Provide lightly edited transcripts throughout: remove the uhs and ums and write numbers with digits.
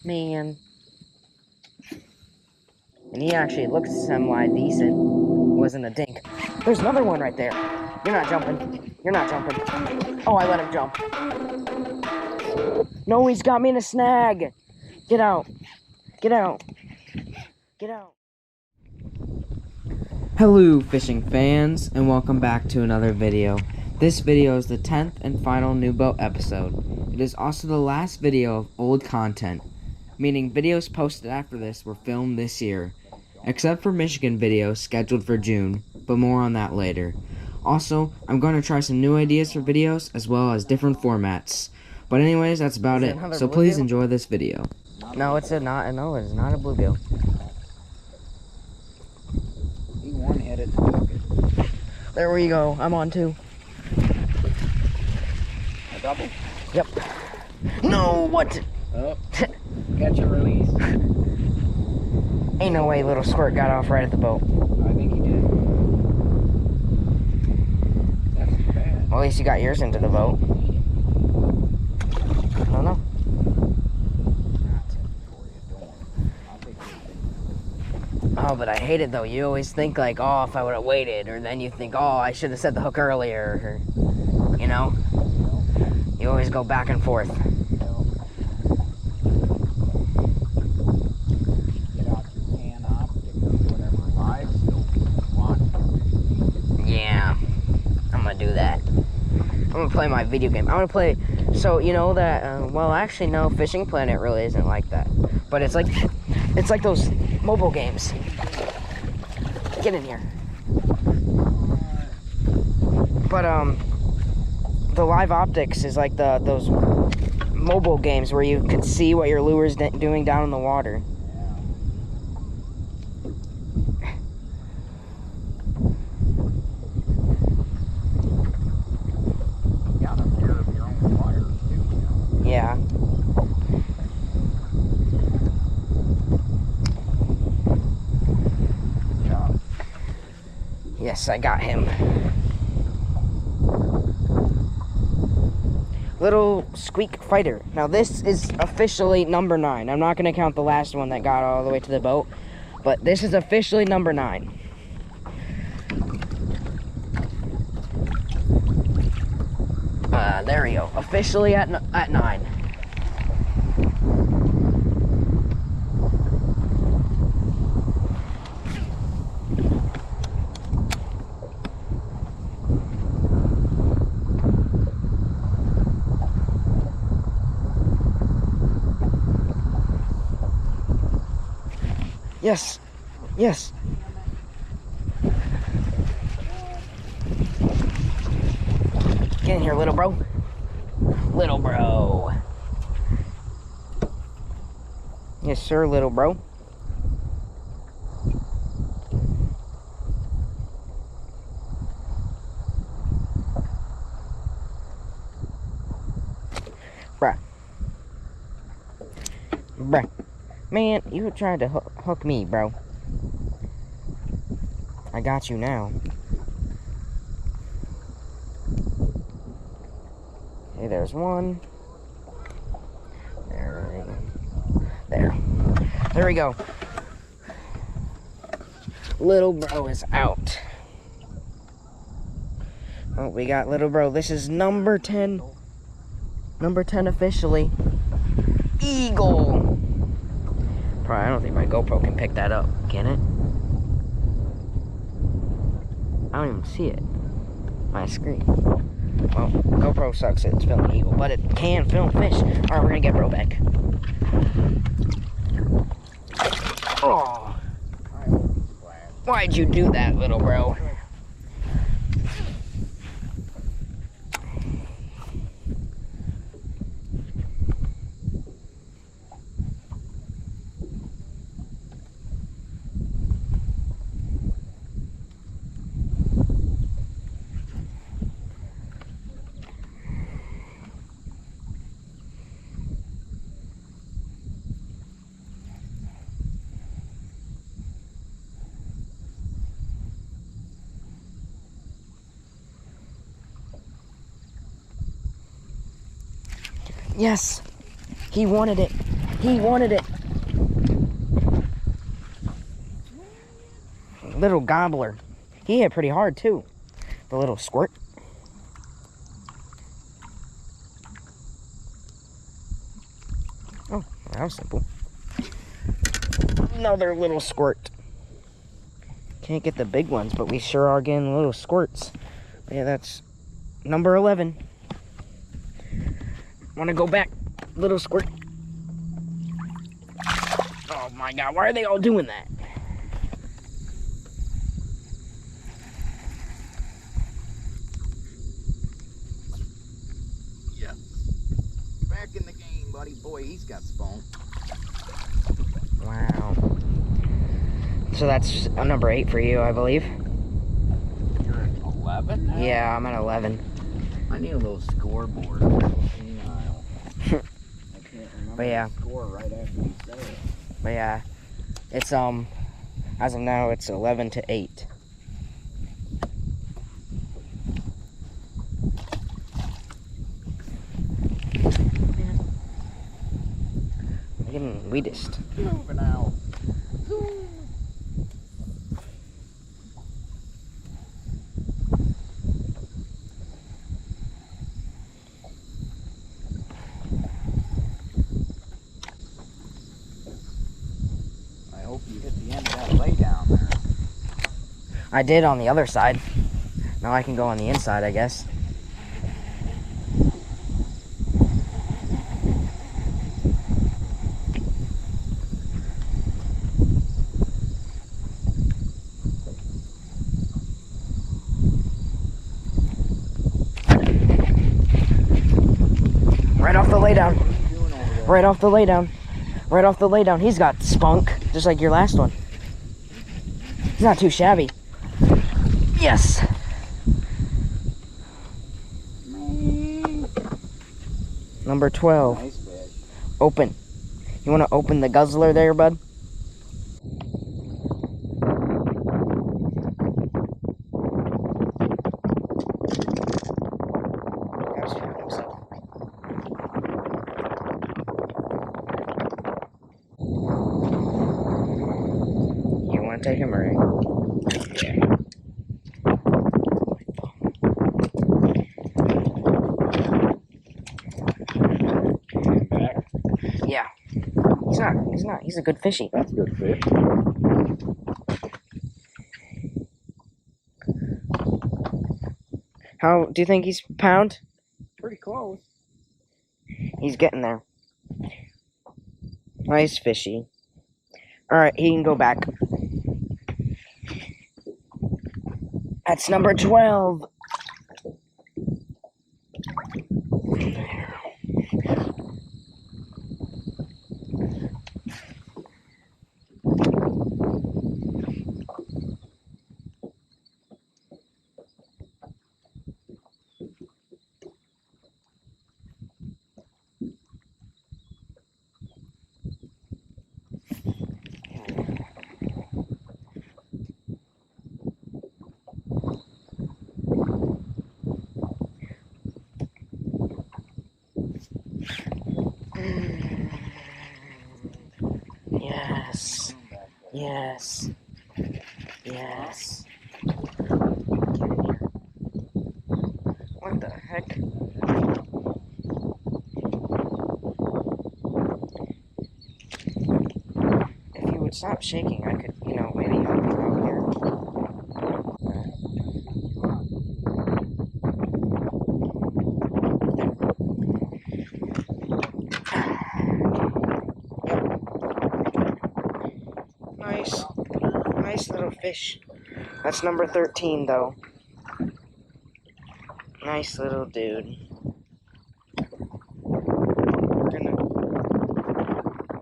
Man. And he actually looked semi-decent. Wasn't a dink. There's another one right there. You're not jumping. You're not jumping. Oh, I let him jump. No, he's got me in a snag. Get out. Get out. Get out. Hello, fishing fans, and welcome back to another video. This video is the 10th and final new boat episode. It is also the last video of old content, meaning videos posted after this were filmed this year, except for Michigan videos scheduled for June, but more on that later. Also, I'm going to try some new ideas for videos as well as different formats. But anyways, that's about it, so please enjoy this video. No, it's not a bluegill. He one-headed. There we go. I'm on two. A double? Yep. No, what? Oh, catch and release. Ain't no way little squirt got off right at the boat. I think he did. That's bad. Well, at least you got yours into the boat. I don't know. Oh, but I hate it though. You always think like, oh, if I would have waited, or then you think, oh, I should have set the hook earlier, or, you know? You always go back and forth. Get out your pan optic or whatever live scope you want. Yeah, I'm gonna do that. I'm gonna play my video game. I'm gonna play, so you know that, well, actually, no, Fishing Planet really isn't like that. But it's like those mobile games. Get in here. But, the live optics is like those mobile games where you can see what your lure's doing down in the water. You got a pair of your own wires too, you know. Yeah. Good job. Yes, I got him. Little squeak fighter. Now this is officially number 9. I'm not going to count the last one that got all the way to the boat, but this is officially number 9. There we go. Officially at 9. Yes. Yes. Get in here, little bro. Little bro. Yes, sir, little bro. Bruh. Bruh. Man, you were trying to hook me, bro. I got you now. Okay, there's one. There we go. Little bro is out. Oh, we got little bro. This is number 10. Number 10 officially. Eagle. Probably, I don't think my GoPro can pick that up. Can it? I don't even see it. My screen. Well, GoPro sucks. It's filming eagle, but it can film fish. Alright, we're gonna get bro back. Oh. Why'd you do that, little bro? Yes, he wanted it. He wanted it. Little gobbler. He hit pretty hard too. The little squirt. Oh, that was simple. Another little squirt. Can't get the big ones, but we sure are getting little squirts. Yeah, that's number 11. Want to go back? Little squirt. Oh my God, why are they all doing that? Yeah. Back in the game, buddy. Boy, he's got spunk. Wow. So that's a number 8 for you, I believe. You're at 11 now? Yeah, I'm at 11. I need a little scoreboard. I can't remember But yeah. the score right after you say it. But yeah, it's as of now, it's 11-8. I'm getting weedest. Moving out. I hope you hit the end of that lay down there. I did on the other side. Now I can go on the inside, I guess. Right off the laydown. What are you doing over there? Right off the laydown. Right off the laydown. He's got spunk, just like your last one. He's not too shabby. Yes. Number 12. Nice fish. Open. You want to open the guzzler there, bud? You want to take him or? Yeah. Back. Yeah. He's a good fishy. That's a good fish. How do you think he's pound? Pretty close. He's getting there. Nice fishy. Alright, he can go back. That's number 12. Yes. Yes. Yes. What the heck? If you would stop shaking, I could, maybe help you out here. Nice little fish. That's number 13, though. Nice little dude. We're gonna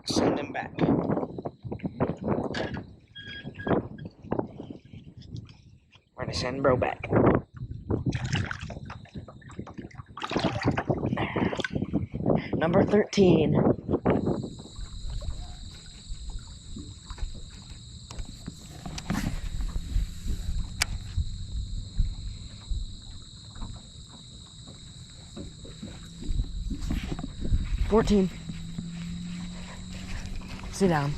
send him back. We're gonna send bro back. Number 13. $14. Sit down.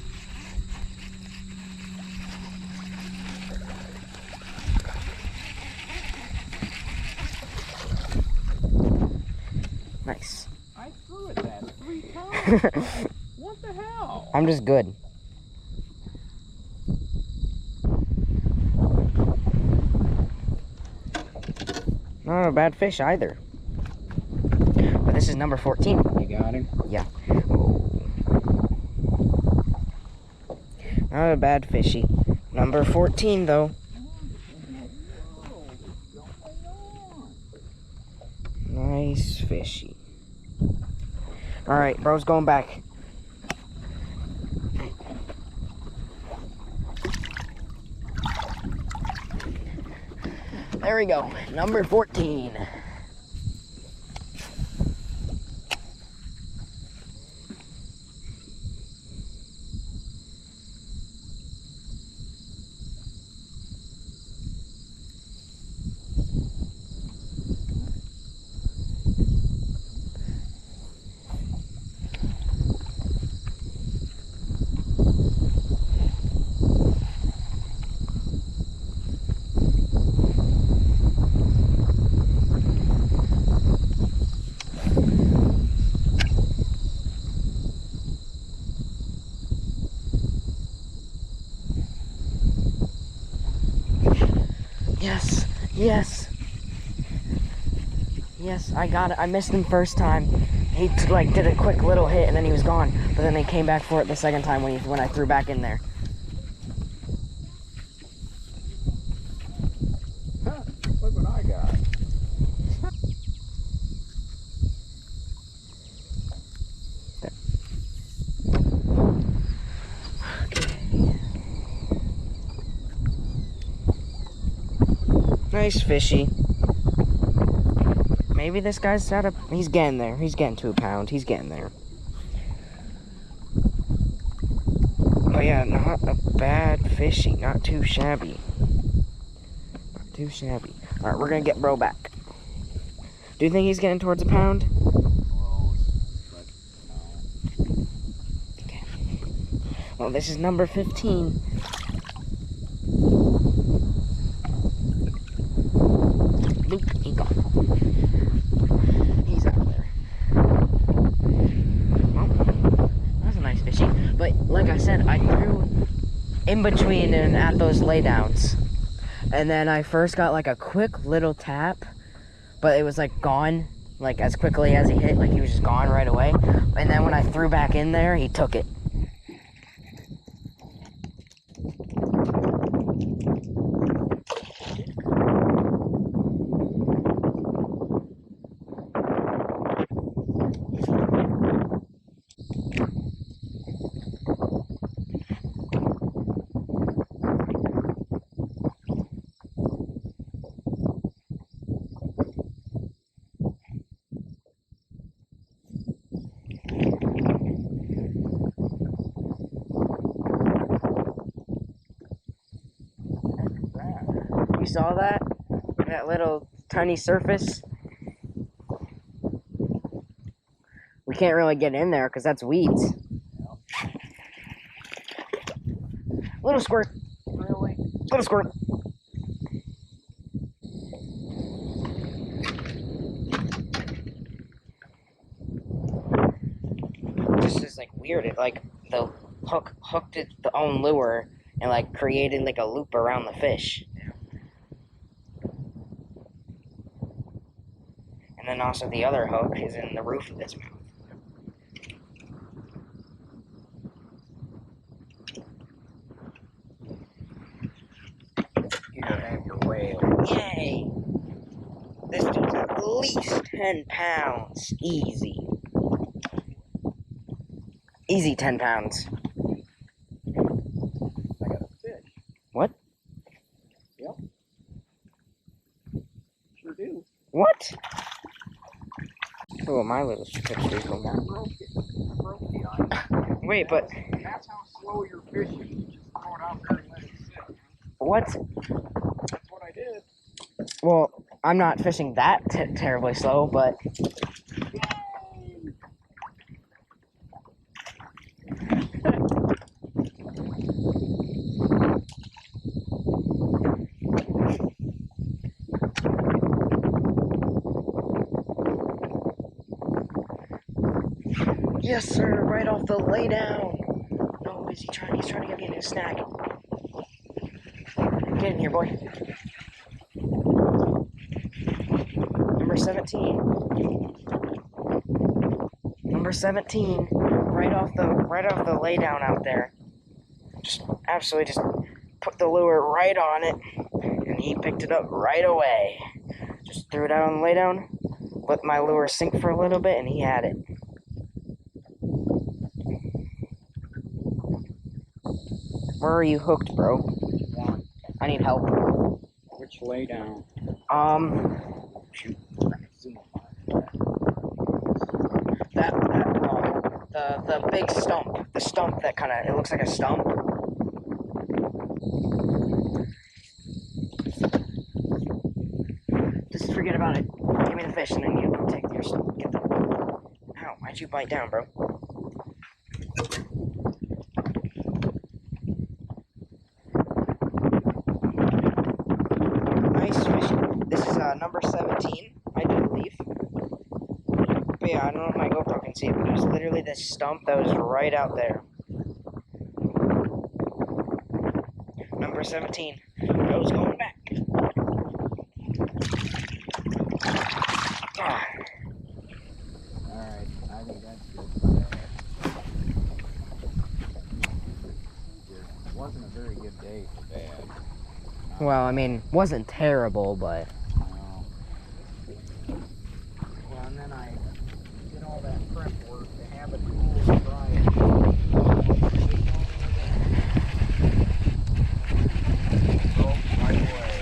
Nice. I threw it that 3 times. What the hell? I'm just good. Not a bad fish either. But this is number 14. You got him? Yeah. Not a bad fishy. Number 14 though. Nice fishy. Alright, bro's going back. There we go. Number 14. Yes, yes. Yes, I got it. I missed him first time. He like did a quick little hit and then he was gone. But then they came back for it the second time when I threw back in there. Huh, look what I got. Nice fishy. Maybe this guy's he's getting there. He's getting to a pound. He's getting there. Oh yeah, not a bad fishy. Not too shabby. Not too shabby. Alright, we're gonna get bro back. Do you think he's getting towards a pound? Close, but no. Okay. Well, this is number 15. Luke, he gone. He's out there. Well, that's a nice fishy. But like I said, I threw in between and at those laydowns. And then I first got like a quick little tap, but it was like gone, like as quickly as he hit, like he was just gone right away. And then when I threw back in there, he took it. You saw that? That little tiny surface? We can't really get in there because that's weeds. Little squirt. Really? Little squirt. This is like weird. It like the hook hooked its own lure and like created like a loop around the fish. And then also the other hook is in the roof of its mouth. You have your whale. Yay! This dude's at least 10 pounds. Easy. Easy 10 pounds. I got a fish. What? Yep. Sure do. What? Oh, my little picture is going That down. broke the eye. Wait, but That's how slow you're fishing. You just throw it out there and let it sit. what? That's what I did. Well, I'm not fishing that terribly slow, but Yes, sir. Right off the lay down. No, is he trying? He's trying to get me a new snack. Get in here, boy. Number 17. Number 17. Right off the lay down out there. Just absolutely just put the lure right on it, and he picked it up right away. Just threw it out on the lay down, let my lure sink for a little bit, and he had it. Where are you hooked, bro? I need help. Which lay down? The big stump. The stump that kind of, it looks like a stump. Just forget about it. Give me the fish and then you go take your stump. Get the... Ow, why'd you bite down, bro? Nice fish. This is number 17, I do believe. But yeah, I don't know if my GoPro can see it, but it was literally this stump that was right out there. Number 17. Goes going back. Ah. Alright, I think that's good. It wasn't a very good day for Dad. Well, I mean, wasn't terrible, but... Well, and then I did all that prep work to have a tool to try it. Oh, right away.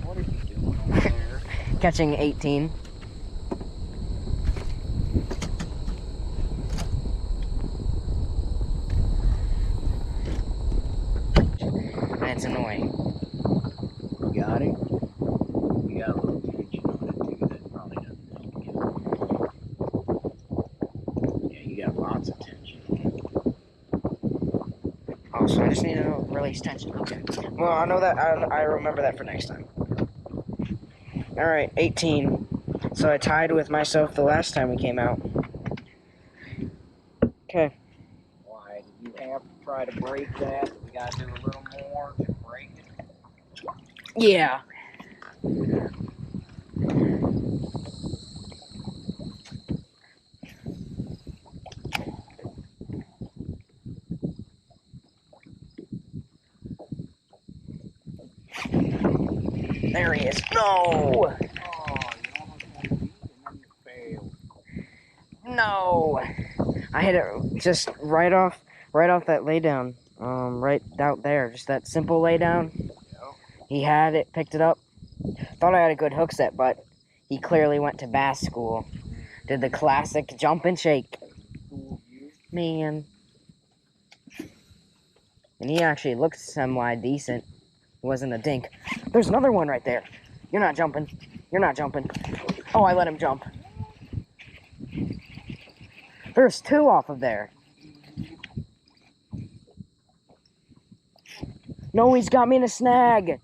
What are you doing over there? Catching 18. That's annoying. You got it? You got a little tension on it too that probably doesn't help you. Yeah, you got lots of tension. Oh, so I just need to release tension. Okay. Well, I know that. I remember that for next time. Alright, 18. So I tied with myself the last time we came out. Okay. Why did you have to try to break that? We gotta do a little more to break it. Yeah. There he is. No! Oh, you almost had a beat and then you failed. No! I hit it just right off that lay down. Right out there. Just that simple lay down. Yep. He had it, picked it up. Thought I had a good hook set, but he clearly went to bass school. Did the classic jump and shake. Man. And he actually looked semi-decent. Wasn't a dink. There's another one right there. You're not jumping. You're not jumping. Oh, I let him jump. There's two off of there. No, he's got me in a snag.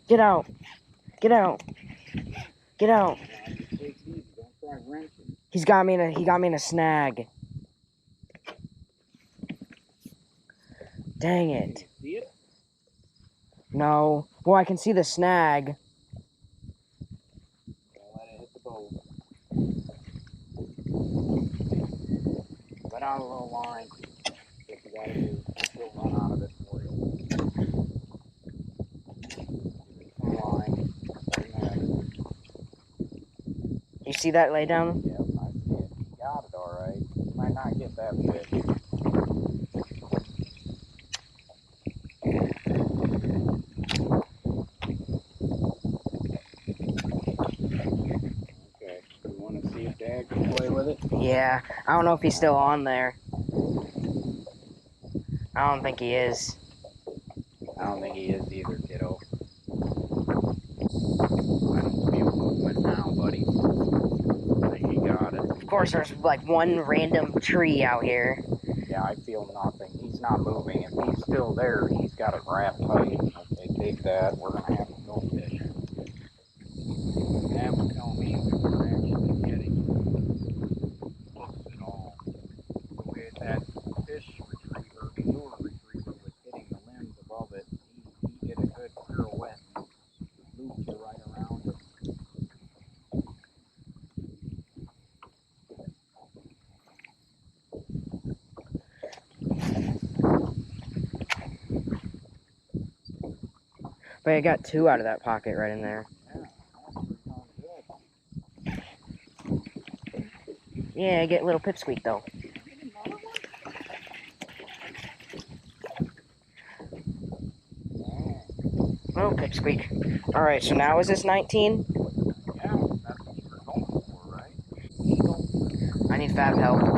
Get out. Get out. Get out. He got me in a snag. Dang it. See it? No. Well, I can see the snag. Don't let it hit the boat. Let out a little line. What you gotta do. Still run out of it for you. Come line. You see that lay down? Yep, I see it. You got it alright. You might not get that fish. Dad can play with it? Yeah. I don't know if he's still on there. I don't think he is. I don't think he is either, kiddo. I don't feel movement now, buddy. I think he got it. Of course, there's like one random tree out here. Yeah, I feel nothing. He's not moving. If he's still there, he's got it wrapped tight. Okay, take that. We're going to have to go fishing. That would tell me we were actually getting But I got 2 out of that pocket right in there. Yeah, I get little pipsqueak though. Oh, pipsqueak. Alright, so now is this 19? Yeah, that's what you were going for, right? I need fab help. I'm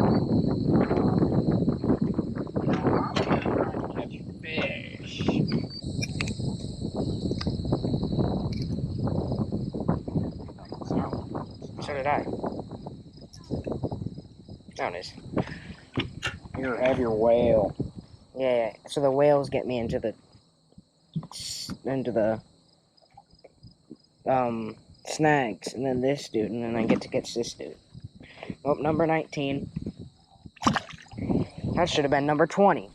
trying to catch fish. So did I. There it is. Here, have your whale. Yeah, so the whales get me into the snags, and then this dude, and then I get to catch this dude. Oh, number 19. That should have been number 20.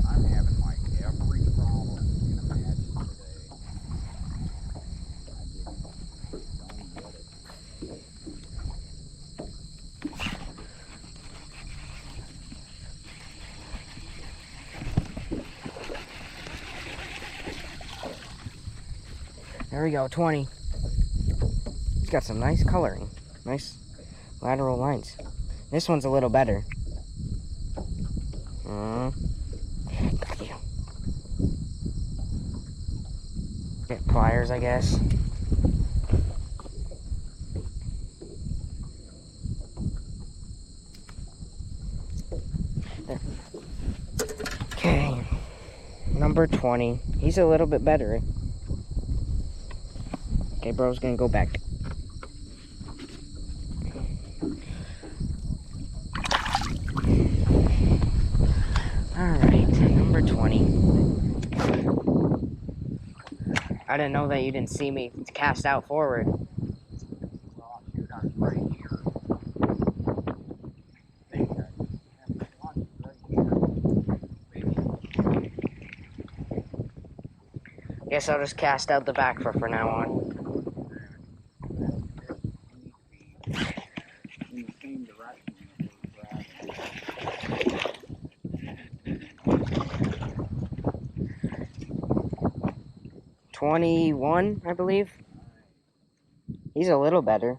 I'm having like every problem you can imagine today. I just don't get it. There we go, 20. It's got some nice coloring. Nice lateral lines. This one's a little better. Got you. Get pliers, I guess. There. Okay. Number 20. He's a little bit better. Okay, bro's gonna go back. Alright, number 20. I didn't know that you didn't see me cast out forward. Well, shoot, I'm right here. Guess I'll just cast out the back for now on. In the same direction that we're 21, I believe. He's a little better.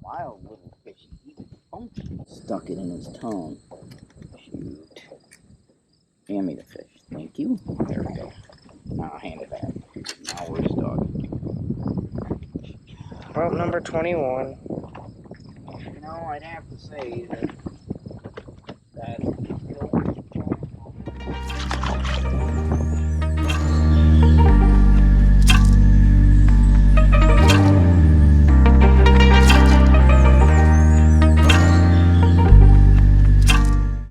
Wild little fishy. Stuck it in his tongue. Shoot. Hand me the fish. Thank you. There we go. Now hand it back. Now we're stuck. Well, number 21. You know, I'd have to say that